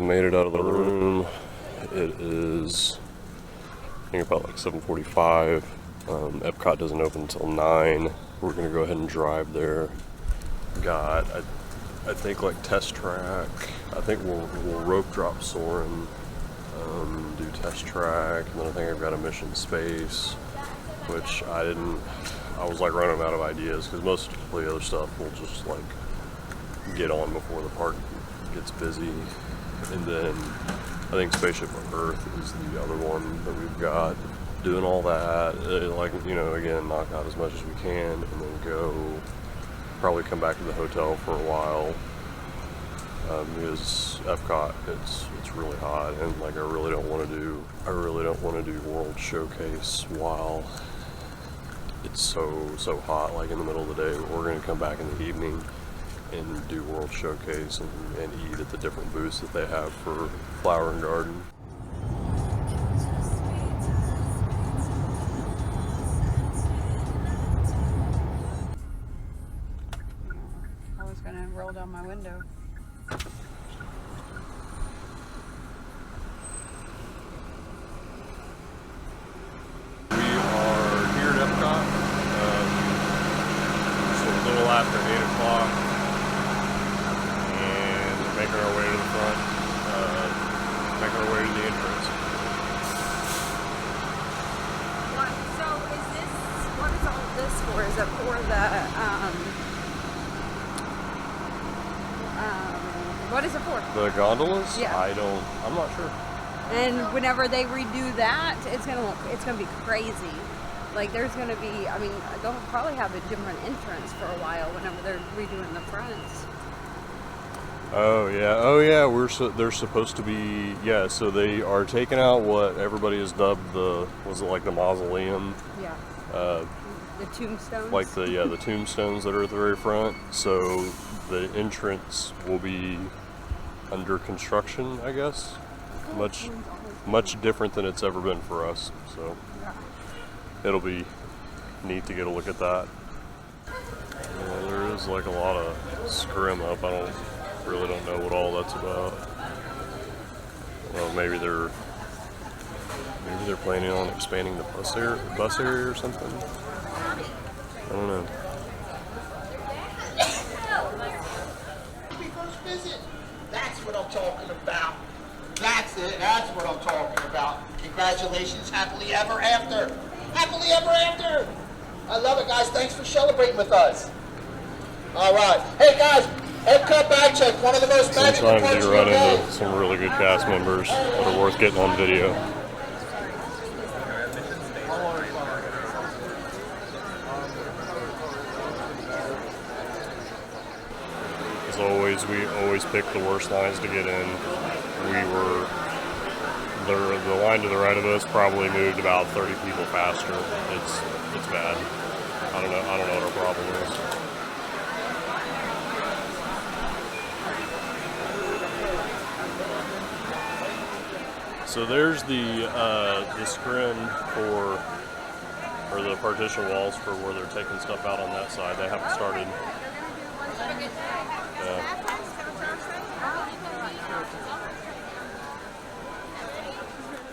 made it out of the room. It is, I think, about like 7:45. Epcot doesn't open until 9. We're gonna go ahead and drive there. Got, I think, like test track. I think we'll rope drop Soarin', do test track, and then I think I've got a mission space, which I was like running out of ideas because most of the other stuff will just like get on before the park gets busy. And then I think Spaceship Earth is the other one that we've got. Doing all that, like, you know, again, knock out as much as we can, and then go probably come back to the hotel for a while. Because Epcot, it's really hot, and like I really don't want to do World Showcase while it's so hot, like in the middle of the day. We're going to come back in the evening and do World Showcase and eat at the different booths that they have for Flower and Garden. I was going to roll down my window. After 8 o'clock, and making our way to the front, making our way to the entrance. So what is all this for? Is it for the, what is it for? The gondolas? Yeah. I'm not sure. And whenever they redo that, it's gonna be crazy. Like, there's going to be, I mean, they'll probably have a different entrance for a while whenever they're redoing the fronts. Oh, yeah. They're supposed to be, yeah, so they are taking out what everybody has dubbed was it like the mausoleum? Yeah. The tombstones? Like the tombstones that are at the very front. So the entrance will be under construction, I guess. Much different than it's ever been for us, so. It'll be neat to get a look at that. There is like a lot of scrim up. I really don't know what all that's about. Well, maybe they're planning on expanding the bus area or something. I don't know. First visit. That's what I'm talking about. That's it. That's what I'm talking about. Congratulations, happily ever after. Happily ever after! I love it, guys. Thanks for celebrating with us. All right. Hey, guys, Epcot bag check. One of the most magical parts Sometimes you run into some really good cast members that are worth getting on video. As always, we always pick the worst lines to get in. The line to the right of us probably moved about 30 people faster. It's bad. I don't know what our problem is. So there's the scrim or the partition walls for where they're taking stuff out on that side. They haven't started.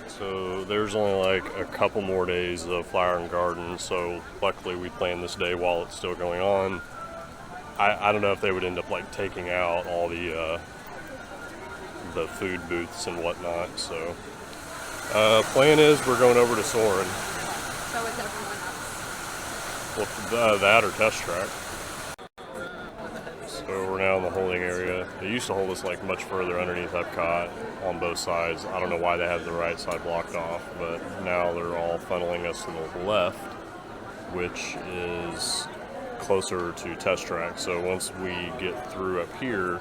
So there's only like a couple more days of Flower and Garden, so luckily we planned this day while it's still going on. I don't know if they would end up like taking out all the food booths and whatnot, so plan is we're going over to Soarin'. So is everyone else? Well, that or test track. So we're now in the holding area. They used to hold us like much further underneath Epcot on both sides. I don't know why they had the right side blocked off, but now they're all funneling us to the left, which is closer to test track. So once we get through up here,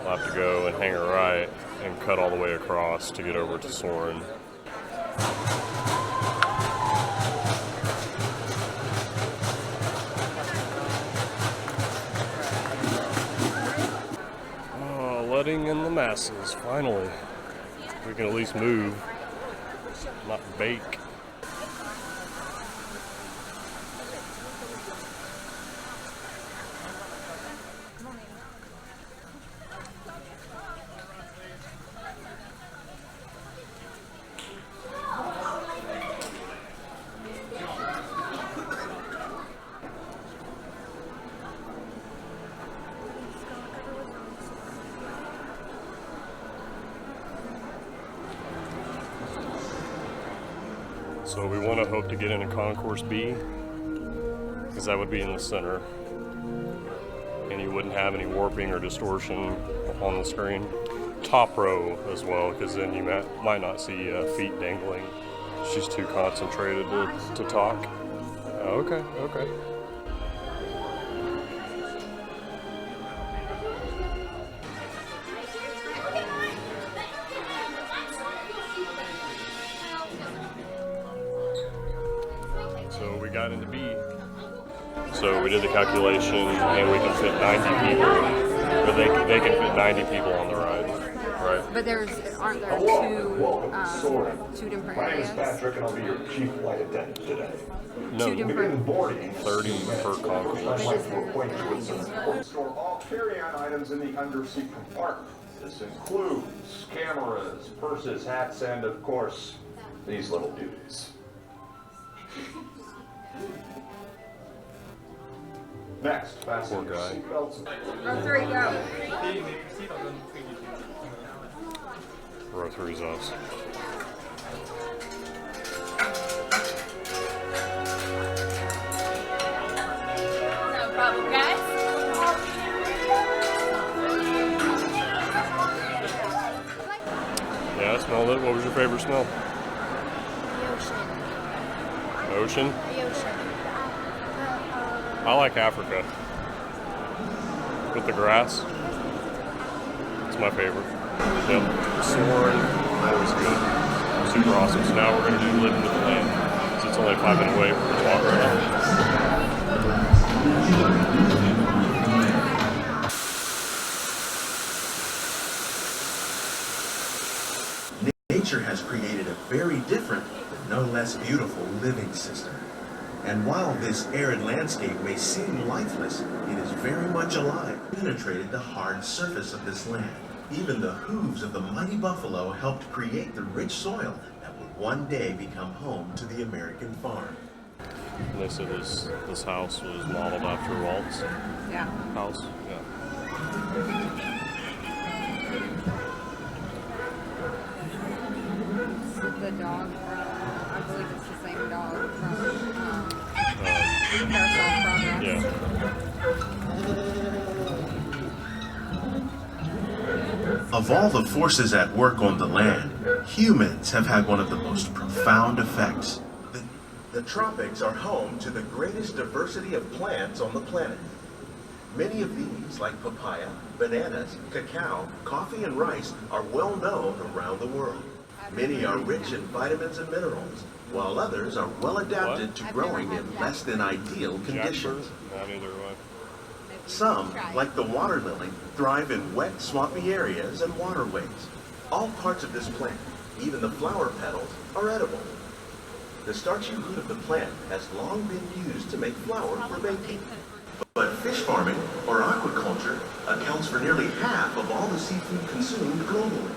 we'll have to go and hang a right and cut all the way across to get over to Soarin'. Letting in the masses, finally. We can at least move, not bake. So we want to hope to get into Concourse B, because that would be in the center. And you wouldn't have any warping or distortion on the screen. Top row as well, because then you might not see feet dangling. She's too concentrated to talk. Okay, okay. So we got into B. So we did the calculation, and we can fit 90 people, or they can fit 90 people on the ride, right? But aren't there two different My name is areas? Patrick, and I'll be your chief flight attendant today. No, Two different. Boarding 30 per I'd concourse. like to acquaint you with some important store all carry-on items in the underseat compartment. This includes cameras, purses, hats, and of course, these little duties. Next, fasten Poor your guy. seatbelts. Row 3, go. Row 3 is us. No problem, guys. Yeah, I smelled it. What was your favorite smell? The ocean. Ocean? The ocean. I like Africa. With the grass. It's my favorite. Yep. Soaring, always good. Super awesome. So now we're going to do Living with the Land. So it's only a 5-minute wait. We're going to walk right now. Nature has created a very different, but no less beautiful living system. And while this arid landscape may seem lifeless, it is very much alive. Penetrated the hard surface of this land. Even the hooves of the mighty buffalo helped create the rich soil that would one day become home to the American farm. And they said this house was modeled after Walt's Yeah. house. Yeah. The dog from, I believe it's the same dog from Carousel Progress. Yeah. Of all the forces at work on the land, humans have had one of the most profound effects. The tropics are home to the greatest diversity of plants on the planet. Many of these, like papaya, bananas, cacao, coffee, and rice, are well known around the world. Many are rich in vitamins and minerals, while others are well adapted to growing in less than ideal conditions. Jackbird? No, neither do I. Some, like the water lily, thrive in wet, swampy areas and waterways. All parts of this plant, even the flower petals, are edible. The starchy root of the plant has long been used to make flour for baking. But fish farming, or aquaculture, accounts for nearly half of all the seafood consumed globally.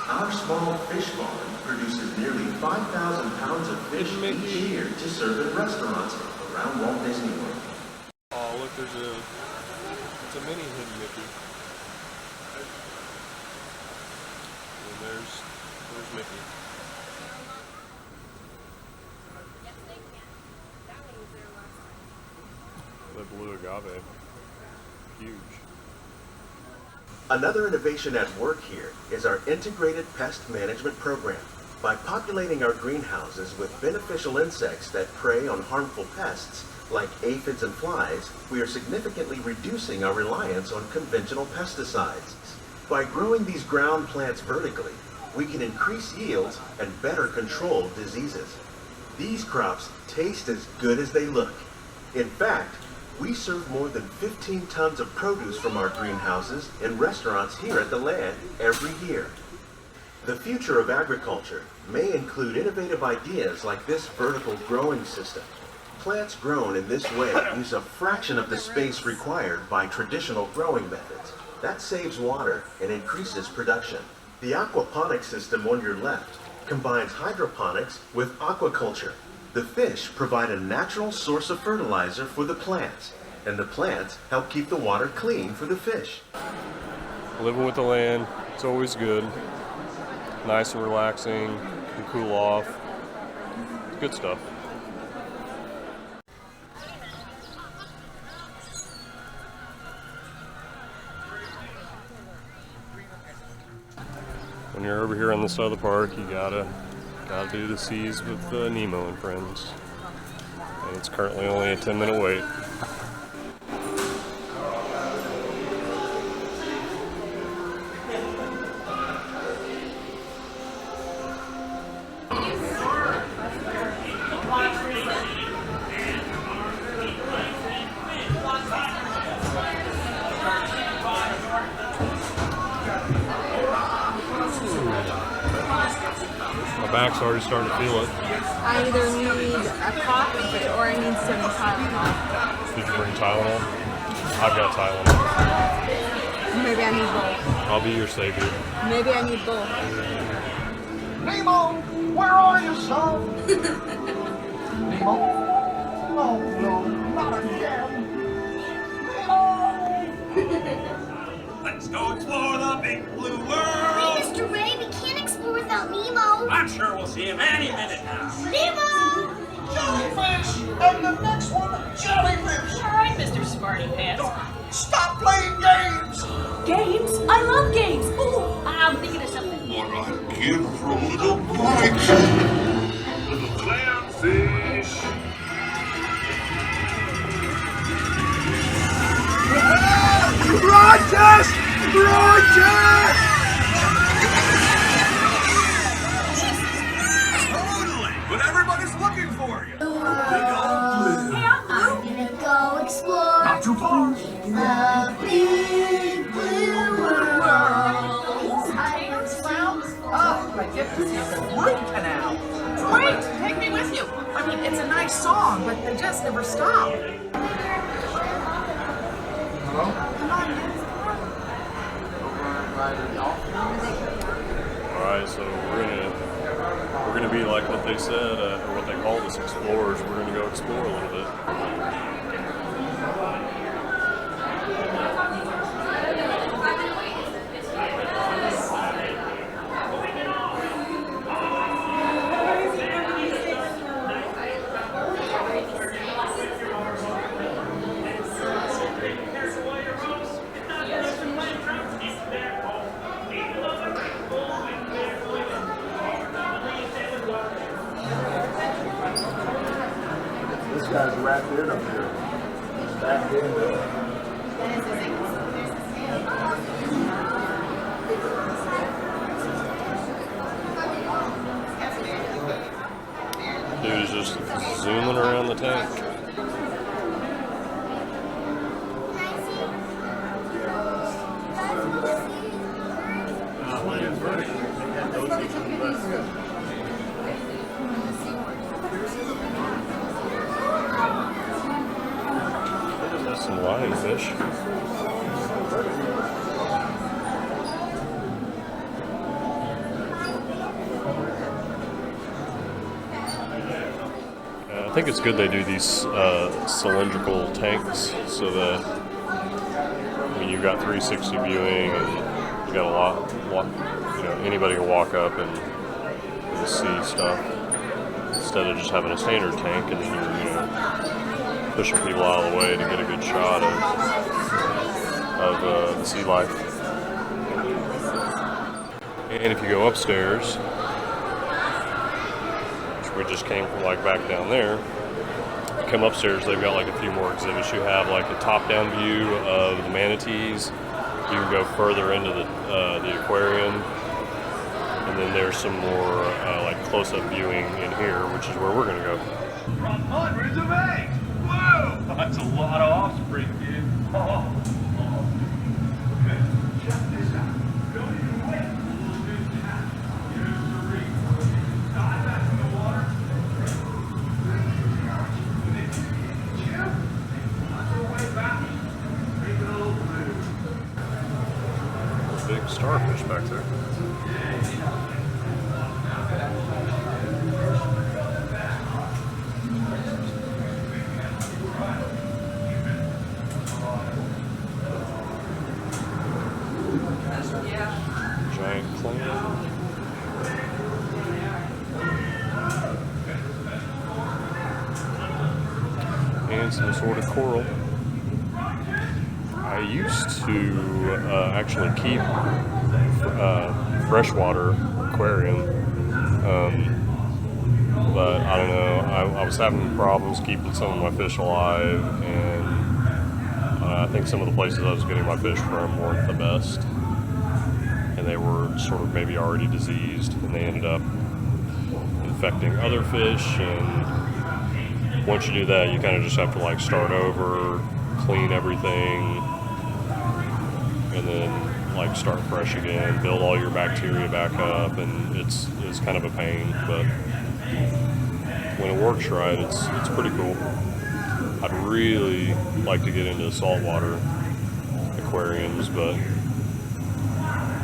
Our small fish farm produces nearly 5,000 pounds of fish each year to serve in restaurants around Walt Disney World. Oh, look, it's a mini hidden Mickey. And there's Mickey. The blue agave. Huge. Another innovation at work here is our integrated pest management program. By populating our greenhouses with beneficial insects that prey on harmful pests, like aphids and flies, we are significantly reducing our reliance on conventional pesticides. By growing these ground plants vertically, we can increase yields and better control diseases. These crops taste as good as they look. In fact, we serve more than 15 tons of produce from our greenhouses in restaurants here at the land every year. The future of agriculture may include innovative ideas like this vertical growing system. Plants grown in this way use a fraction of the space required by traditional growing methods. That saves water and increases production. The aquaponics system on your left combines hydroponics with aquaculture. The fish provide a natural source of fertilizer for the plants, and the plants help keep the water clean for the fish. Living with the land, it's always good. Nice and relaxing, can cool off. It's good stuff. When you're over here on this side of the park, you gotta do the seas with Nemo and friends. And it's currently only a 10-minute wait. My back's already starting to feel it. I either need a coffee or I need some Tylenol. Did you bring Tylenol? I've got Tylenol. Maybe I need both. I'll be your savior. Maybe I need both. Nemo, where are you, son? Nemo? Oh, no, not again. Nemo! Let's go explore the big blue world! Wait, Mr. Ray, we can't explore without Nemo. I'm sure we'll see him any minute now. Nemo! Jellyfish! And the next one, jellyfish! All right, Mr. Smarty Pants. Stop playing games! Games? I love games. Ooh, I'm thinking of something. What I give for a little bite. Little clownfish. Rogers! Rogers! Totally! But everybody's looking for you. I'm gonna go explore Not too far. the big blue world. Oh, my goodness, the root canal. Great, take me with you. I mean, it's a nice song, but they just never stop. Hello? Come on, Alright, so we're gonna be like what they said, or what they call us, explorers. We're gonna go explore a little bit. This guy's wrapped in up here. Back in. Dude's just zooming around the tank. There's some lionfish. I think it's good they do these cylindrical tanks so that when you've got 360 viewing and you got a lot, anybody can walk up and see stuff instead of just having a standard tank and then you're pushing people out of the way to get a good shot of the sea life. And if you go upstairs, we just came from like back down there. You come upstairs, they've got like a few more exhibits. You have like a top-down view of the manatees. You can go further into the aquarium, and then there's some more like close-up viewing in here, which is where we're gonna go. From hundreds of eggs! Whoa! That's a lot of offspring, dude. Oh. Okay, check this out. Don't even wait. We'll do that. Here's the reef. Dive back in the water. Jim, on your way back. Make it a little move. Big starfish back there. Giant clam. find some sort of coral. I used to actually keep freshwater aquarium, but I don't know. I was having problems keeping some of my fish alive, and I think some of the places I was getting my fish from weren't the best, and they were sort of maybe already diseased, and they ended up infecting other fish. And once you do that, you kind of just have to like start over, clean everything, and then like start fresh again, build all your bacteria back up, and it's kind of a pain, but when it works right, it's pretty cool. I'd really like to get into saltwater aquariums, but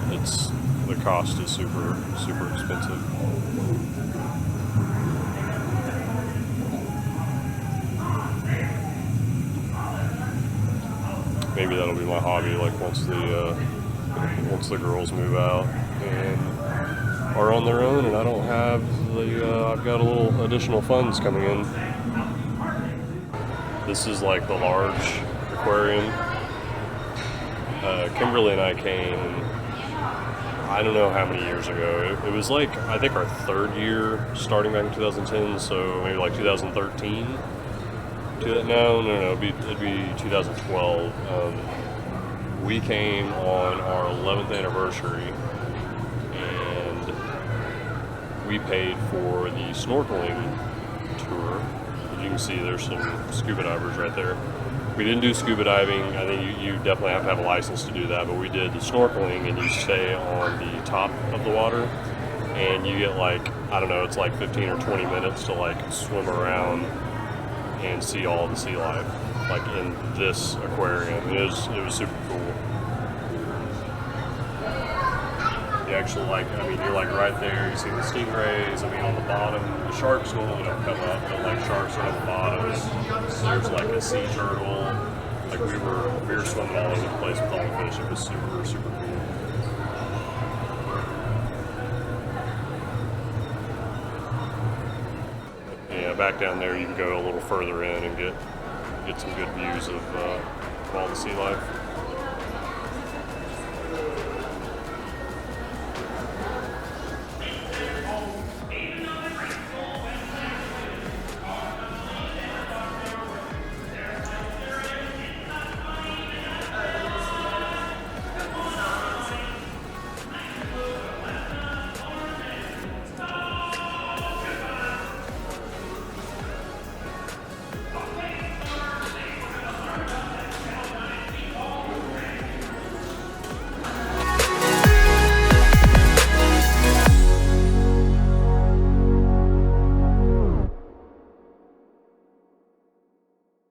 the cost is super expensive. Maybe that'll be my hobby, like once the girls move out and are on their own, and I don't have I've got a little additional funds coming in. This is like the large aquarium. Kimberly and I came, I don't know how many years ago. It was like, I think our third year, starting back in 2010, so maybe like 2013. No, it'd be 2012. We came on our 11th anniversary, and we paid for the snorkeling tour. As you can see, there's some scuba divers right there. We didn't do scuba diving. I think you definitely have to have a license to do that, but we did the snorkeling, and you stay on the top of the water, and you get like, I don't know, it's like 15 or 20 minutes to like swim around and see all the sea life, like in this aquarium. It was super cool. You actually you're like right there, you see the stingrays, on the bottom, the sharks normally don't come up, but like sharks are on the bottom. There's like a sea turtle. Like we were swimming all over the place with all the fish. It was super cool. Yeah, back down there you can go a little further in and get some good views of all the sea life.